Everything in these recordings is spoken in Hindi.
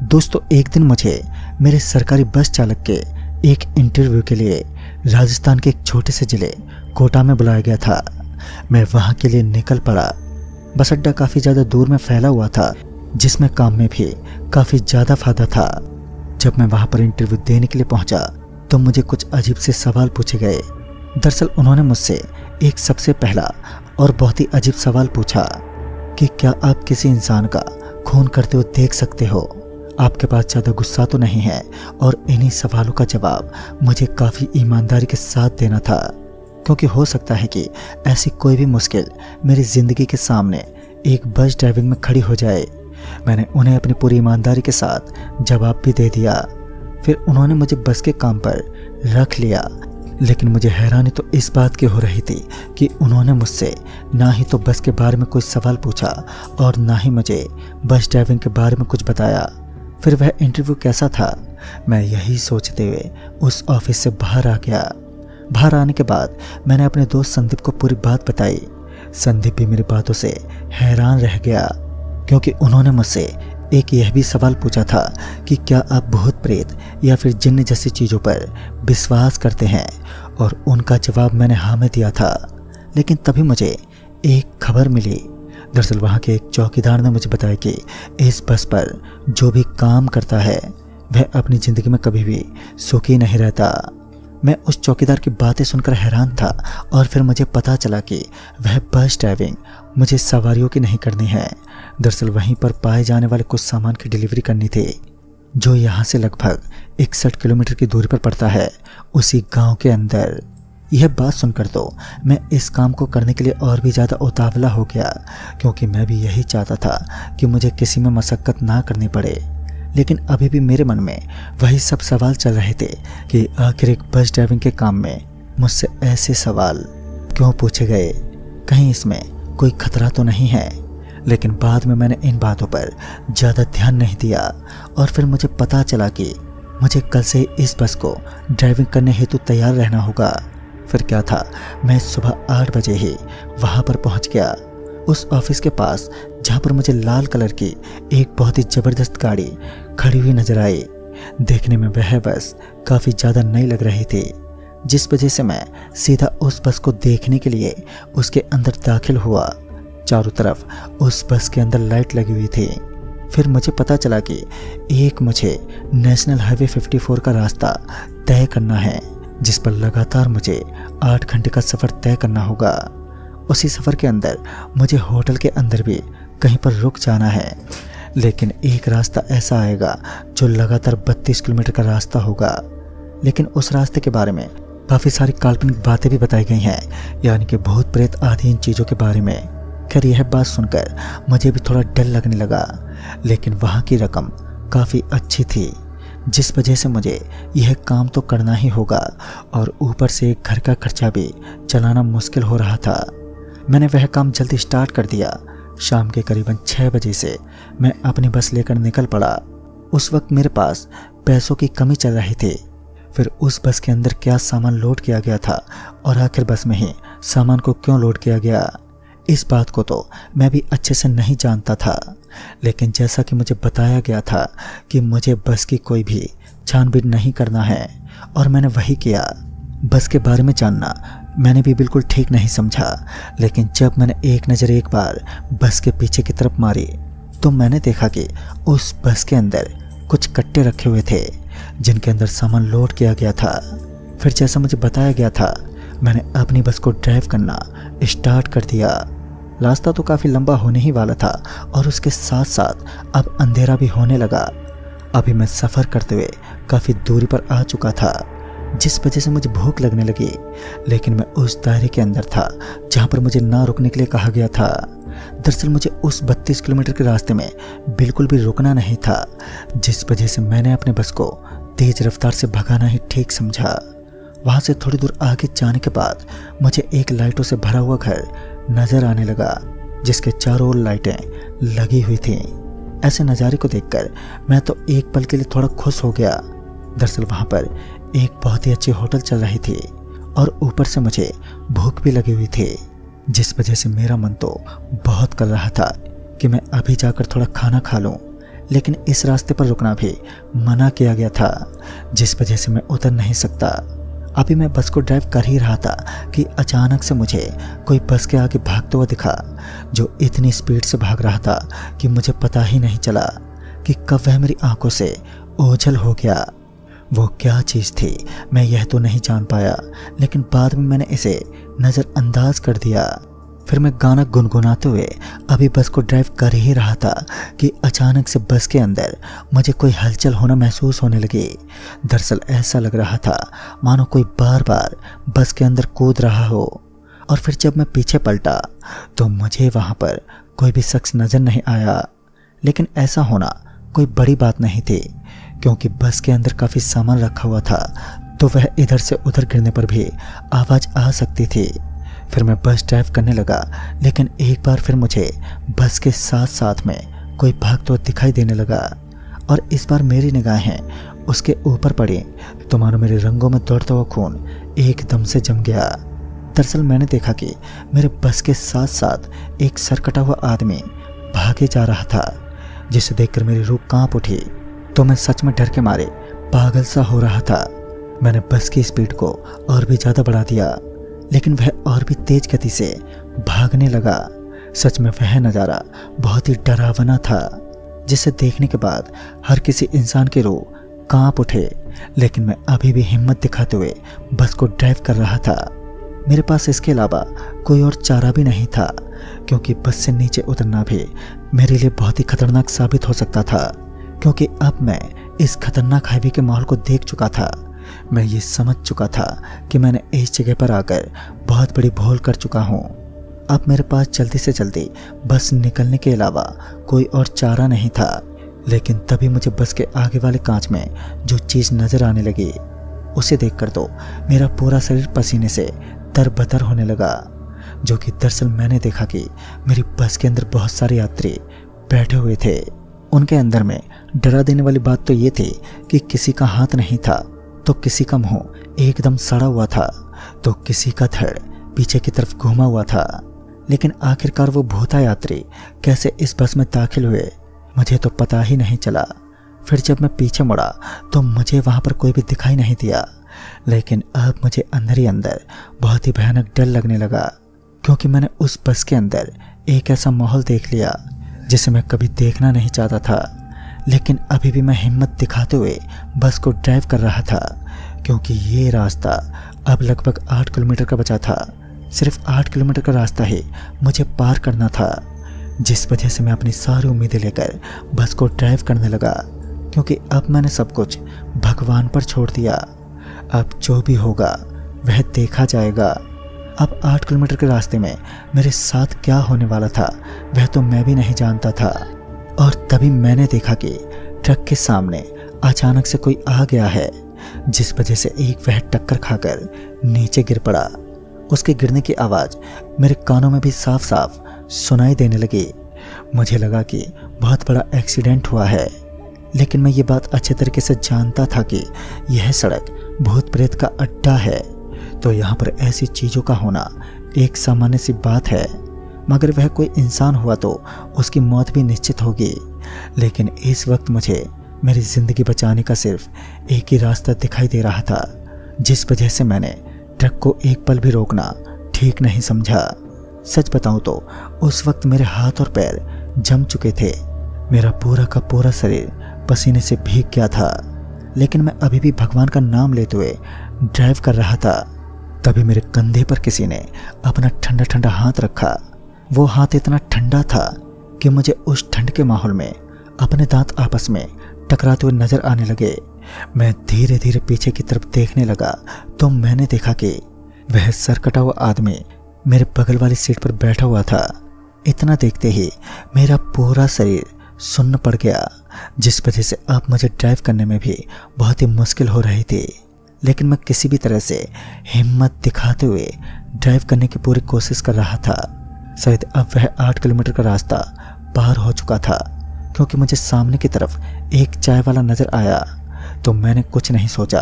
दोस्तों, एक दिन मुझे मेरे सरकारी बस चालक के एक इंटरव्यू के लिए राजस्थान के एक छोटे से जिले कोटा में बुलाया गया था। मैं वहां के लिए निकल पड़ा। बस अड्डा काफ़ी ज़्यादा दूर में फैला हुआ था, जिसमें काम में भी काफ़ी ज़्यादा फायदा था। जब मैं वहां पर इंटरव्यू देने के लिए पहुंचा तो मुझे कुछ अजीब से सवाल पूछे गए। दरअसल उन्होंने मुझसे एक सबसे पहला और बहुत ही अजीब सवाल पूछा कि क्या आप किसी इंसान का खून करते हुए देख सकते हो? आपके पास ज़्यादा गुस्सा तो नहीं है? और इन्हीं सवालों का जवाब मुझे काफ़ी ईमानदारी के साथ देना था, क्योंकि हो सकता है कि ऐसी कोई भी मुश्किल मेरी ज़िंदगी के सामने एक बस ड्राइविंग में खड़ी हो जाए। मैंने उन्हें अपनी पूरी ईमानदारी के साथ जवाब भी दे दिया। फिर उन्होंने मुझे बस के काम पर रख लिया, लेकिन मुझे हैरानी तो इस बात की हो रही थी कि उन्होंने मुझसे ना ही तो बस के बारे में कोई सवाल पूछा और ना ही मुझे बस ड्राइविंग के बारे में कुछ बताया। फिर वह इंटरव्यू कैसा था, मैं यही सोचते हुए उस ऑफिस से बाहर आ गया। बाहर आने के बाद मैंने अपने दोस्त संदीप को पूरी बात बताई। संदीप भी मेरी बातों से हैरान रह गया, क्योंकि उन्होंने मुझसे एक यह भी सवाल पूछा था कि क्या आप भूत प्रेत या फिर जिन्न जैसी चीज़ों पर विश्वास करते हैं, और उनका जवाब मैंने हाँ में दिया था। लेकिन तभी मुझे एक खबर मिली। दरअसल वहाँ के एक चौकीदार ने मुझे बताया कि इस बस पर जो भी काम करता है वह अपनी ज़िंदगी में कभी भी सुखी नहीं रहता। मैं उस चौकीदार की बातें सुनकर हैरान था, और फिर मुझे पता चला कि वह बस ड्राइविंग मुझे सवारियों की नहीं करनी है। दरअसल वहीं पर पाए जाने वाले कुछ सामान की डिलीवरी करनी थी, जो यहाँ से लगभग 61 किलोमीटर की दूरी पर पड़ता है, उसी गांव के अंदर। यह बात सुनकर तो मैं इस काम को करने के लिए और भी ज़्यादा उतावला हो गया, क्योंकि मैं भी यही चाहता था कि मुझे किसी में मशक्क़त ना करनी पड़े। लेकिन अभी भी मेरे मन में वही सब सवाल चल रहे थे कि आखिर एक बस ड्राइविंग के काम में मुझसे ऐसे सवाल क्यों पूछे गए, कहीं इसमें कोई खतरा तो नहीं है। लेकिन बाद में मैंने इन बातों पर ज़्यादा ध्यान नहीं दिया, और फिर मुझे पता चला कि मुझे कल से इस बस को ड्राइविंग करने हेतु तैयार रहना होगा। फिर क्या था, मैं सुबह 8 बजे ही वहाँ पर पहुँच गया, उस ऑफिस के पास जहाँ पर मुझे लाल कलर की एक बहुत ही ज़बरदस्त गाड़ी खड़ी हुई नजर आई। देखने में वह बस काफ़ी ज़्यादा नई लग रही थी, जिस वजह से मैं सीधा उस बस को देखने के लिए उसके अंदर दाखिल हुआ। चारों तरफ उस बस के अंदर लाइट लगी हुई थी। फिर मुझे पता चला कि मुझे नेशनल हाईवे 54 का रास्ता तय करना है, जिस पर लगातार मुझे 8 घंटे का सफ़र तय करना होगा। उसी सफ़र के अंदर मुझे होटल के अंदर भी कहीं पर रुक जाना है। लेकिन एक रास्ता ऐसा आएगा जो लगातार 32 किलोमीटर का रास्ता होगा, लेकिन उस रास्ते के बारे में काफ़ी सारी काल्पनिक बातें भी बताई गई हैं, यानी कि भूत प्रेत आदि इन चीज़ों के बारे में। खैर, यह बात सुनकर मुझे भी थोड़ा डर लगने लगा, लेकिन वहाँ की रकम काफ़ी अच्छी थी, जिस वजह से मुझे यह काम तो करना ही होगा, और ऊपर से एक घर का खर्चा भी चलाना मुश्किल हो रहा था। मैंने वह काम जल्दी स्टार्ट कर दिया। शाम के करीबन 6 बजे से मैं अपनी बस लेकर निकल पड़ा। उस वक्त मेरे पास पैसों की कमी चल रही थी। फिर उस बस के अंदर क्या सामान लोड किया गया था, और आखिर बस में ही सामान को क्यों लोड किया गया, इस बात को तो मैं भी अच्छे से नहीं जानता था। लेकिन जैसा कि मुझे बताया गया था कि मुझे बस की कोई भी छानबीन नहीं करना है, और मैंने वही किया। बस के बारे में जानना मैंने भी बिल्कुल ठीक नहीं समझा, लेकिन जब मैंने एक नज़र एक बार बस के पीछे की तरफ मारी तो मैंने देखा कि उस बस के अंदर कुछ कट्टे रखे हुए थे, जिनके अंदर सामान लोड किया गया था। फिर जैसा मुझे बताया गया था, मैंने अपनी बस को ड्राइव करना स्टार्ट कर दिया। रास्ता तो काफ़ी लंबा होने ही वाला था, और उसके साथ साथ अब अंधेरा भी होने लगा। अभी मैं सफ़र करते हुए काफ़ी दूरी पर आ चुका था, जिस वजह से मुझे भूख लगने लगी। लेकिन मैं उस दायरे के अंदर था जहाँ पर मुझे ना रुकने के लिए कहा गया था। दरअसल मुझे उस 32 किलोमीटर के रास्ते में बिल्कुल भी रुकना नहीं था, जिस वजह से मैंने अपने बस को तेज़ रफ्तार से भगाना ही ठीक समझा। वहाँ से थोड़ी दूर आगे जाने के बाद मुझे एक लाइटों से भरा हुआ घर नज़र आने लगा, जिसके चारों ओर लाइटें लगी हुई थीं। ऐसे नज़ारे को देखकर मैं तो एक पल के लिए थोड़ा खुश हो गया। दरअसल वहाँ पर एक बहुत ही अच्छी होटल चल रही थी, और ऊपर से मुझे भूख भी लगी हुई थी, जिस वजह से मेरा मन तो बहुत कर रहा था कि मैं अभी जाकर थोड़ा खाना खा लूँ। लेकिन इस रास्ते पर रुकना भी मना किया गया था, जिस वजह से मैं उतर नहीं सकता। अभी मैं बस को ड्राइव कर ही रहा था कि अचानक से मुझे कोई बस के आगे भागता हुआ दिखा, जो इतनी स्पीड से भाग रहा था कि मुझे पता ही नहीं चला कि कब वह मेरी आंखों से ओझल हो गया। वो क्या चीज़ थी मैं यह तो नहीं जान पाया, लेकिन बाद में मैंने इसे नज़रअंदाज कर दिया। फिर मैं गाना गुनगुनाते हुए अभी बस को ड्राइव कर ही रहा था कि अचानक से बस के अंदर मुझे कोई हलचल होना महसूस होने लगी। दरअसल ऐसा लग रहा था मानो कोई बार बार बस के अंदर कूद रहा हो। और फिर जब मैं पीछे पलटा तो मुझे वहाँ पर कोई भी शख्स नज़र नहीं आया। लेकिन ऐसा होना कोई बड़ी बात नहीं थी, क्योंकि बस के अंदर काफ़ी सामान रखा हुआ था, तो वह इधर से उधर गिरने पर भी आवाज़ आ सकती थी। फिर मैं बस ड्राइव करने लगा, लेकिन एक बार फिर मुझे बस के साथ साथ में कोई भागता हुआ दिखाई देने लगा। और इस बार मेरी निगाहें उसके ऊपर पड़ी तो मानो मेरे रंगों में दौड़ता हुआ खून एकदम से जम गया। दरअसल मैंने देखा कि मेरे बस के साथ साथ एक सरकटा हुआ आदमी भागे जा रहा था, जिसे देखकर मेरी रूह कांप उठी। तो मैं सच में डर के मारे पागल सा हो रहा था। मैंने बस की स्पीड को और भी ज़्यादा बढ़ा दिया, लेकिन वह और भी तेज गति से भागने लगा। सच में वह नज़ारा बहुत ही डरावना था, जिसे देखने के बाद हर किसी इंसान की रूह कांप उठे। लेकिन मैं अभी भी हिम्मत दिखाते हुए बस को ड्राइव कर रहा था। मेरे पास इसके अलावा कोई और चारा भी नहीं था, क्योंकि बस से नीचे उतरना भी मेरे लिए बहुत ही खतरनाक साबित हो सकता था, क्योंकि अब मैं इस खतरनाक हाईवे के माहौल को देख चुका था। मैं ये समझ चुका था कि मैंने इस जगह पर आकर बहुत बड़ी भूल कर चुका हूँ। अब मेरे पास जल्दी से जल्दी बस निकलने के अलावा कोई और चारा नहीं था। लेकिन तभी मुझे बस के आगे वाले कांच में जो चीज़ नज़र आने लगी, उसे देखकर तो मेरा पूरा शरीर पसीने से तरबतर होने लगा। जो कि दरअसल मैंने देखा कि मेरी बस के अंदर बहुत सारे यात्री बैठे हुए थे। उनके अंदर में डरा देने वाली बात तो ये थी कि किसी का हाथ नहीं था, तो किसी का मुंह एकदम सड़ा हुआ था, तो किसी का धड़ पीछे की तरफ घुमा हुआ था। लेकिन आखिरकार वो भूता यात्री कैसे इस बस में दाखिल हुए, मुझे तो पता ही नहीं चला। फिर जब मैं पीछे मुड़ा तो मुझे वहाँ पर कोई भी दिखाई नहीं दिया। लेकिन अब मुझे अंदर ही अंदर बहुत ही भयानक डर लगने लगा, क्योंकि मैंने उस बस के अंदर एक ऐसा माहौल देख लिया जिसे मैं कभी देखना नहीं चाहता था। लेकिन अभी भी मैं हिम्मत दिखाते हुए बस को ड्राइव कर रहा था, क्योंकि ये रास्ता अब लगभग 8 किलोमीटर का बचा था। सिर्फ 8 किलोमीटर का रास्ता ही मुझे पार करना था, जिस वजह से मैं अपनी सारी उम्मीदें लेकर बस को ड्राइव करने लगा, क्योंकि अब मैंने सब कुछ भगवान पर छोड़ दिया। अब जो भी होगा वह देखा जाएगा। अब 8 किलोमीटर के रास्ते में मेरे साथ क्या होने वाला था वह तो मैं भी नहीं जानता था। और तभी मैंने देखा कि ट्रक के सामने अचानक से कोई आ गया है, जिस वजह से एक वह टक्कर खाकर नीचे गिर पड़ा। उसके गिरने की आवाज़ मेरे कानों में भी साफ साफ सुनाई देने लगी। मुझे लगा कि बहुत बड़ा एक्सीडेंट हुआ है, लेकिन मैं ये बात अच्छे तरीके से जानता था कि यह सड़क भूत प्रेत का अड्डा है, तो यहाँ पर ऐसी चीज़ों का होना एक सामान्य सी बात है। मगर वह कोई इंसान हुआ तो उसकी मौत भी निश्चित होगी। लेकिन इस वक्त मुझे मेरी ज़िंदगी बचाने का सिर्फ एक ही रास्ता दिखाई दे रहा था, जिस वजह से मैंने ट्रक को एक पल भी रोकना ठीक नहीं समझा। सच बताऊं तो उस वक्त मेरे हाथ और पैर जम चुके थे, मेरा पूरा का पूरा शरीर पसीने से भीग गया था। लेकिन मैं अभी भी भगवान का नाम लेते हुए ड्राइव कर रहा था। तभी मेरे कंधे पर किसी ने अपना ठंडा ठंडा हाथ रखा। वो हाथ इतना ठंडा था कि मुझे उस ठंड के माहौल में अपने दांत आपस में टकराते हुए नजर आने लगे। मैं धीरे धीरे पीछे की तरफ देखने लगा तो मैंने देखा कि वह सरकटा हुआ आदमी मेरे बगल वाली सीट पर बैठा हुआ था। इतना देखते ही मेरा पूरा शरीर सुन्न पड़ गया, जिस वजह से अब मुझे ड्राइव करने में भी बहुत ही मुश्किल हो रही थी। लेकिन मैं किसी भी तरह से हिम्मत दिखाते हुए ड्राइव करने की पूरी कोशिश कर रहा था। शायद अब वह 8 किलोमीटर का रास्ता पार हो चुका था, क्योंकि मुझे सामने की तरफ एक चाय वाला नज़र आया। तो मैंने कुछ नहीं सोचा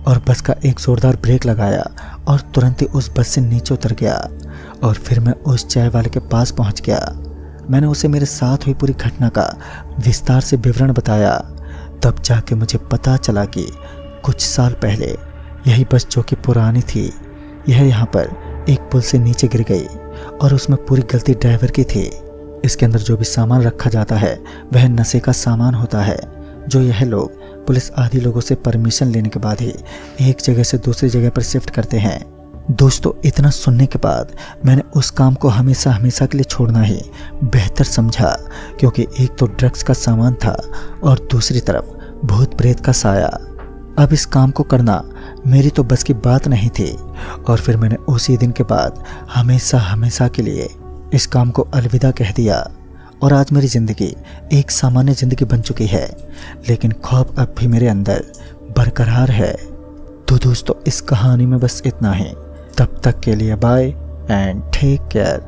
और बस का एक जोरदार ब्रेक लगाया और तुरंत ही उस बस से नीचे उतर गया। और फिर मैं उस चाय वाले के पास पहुंच गया। मैंने उसे मेरे साथ हुई पूरी घटना का विस्तार से विवरण बताया। तब जाके मुझे पता चला कि कुछ साल पहले यही बस जो कि पुरानी थी, यह यहाँ पर एक पुल से नीचे गिर गई और उसमें पूरी गलती ड्राइवर की थी। इसके अंदर जो भी सामान रखा जाता है वह नशे का सामान होता है, जो यह लोग पुलिस आदि लोगों से परमिशन लेने के बाद ही एक जगह से दूसरी जगह पर शिफ्ट करते हैं। दोस्तों, इतना सुनने के बाद मैंने उस काम को हमेशा हमेशा के लिए छोड़ना ही बेहतर समझा, क्योंकि एक तो ड्रग्स का सामान था और दूसरी तरफ भूत प्रेत का साया। अब इस काम को करना मेरी तो बस की बात नहीं थी और फिर मैंने उसी दिन के बाद हमेशा हमेशा के लिए इस काम को अलविदा कह दिया और आज मेरी ज़िंदगी एक सामान्य ज़िंदगी बन चुकी है, लेकिन खौफ अब भी मेरे अंदर बरकरार है। तो दोस्तों, इस कहानी में बस इतना ही। तब तक के लिए बाय एंड टेक केयर।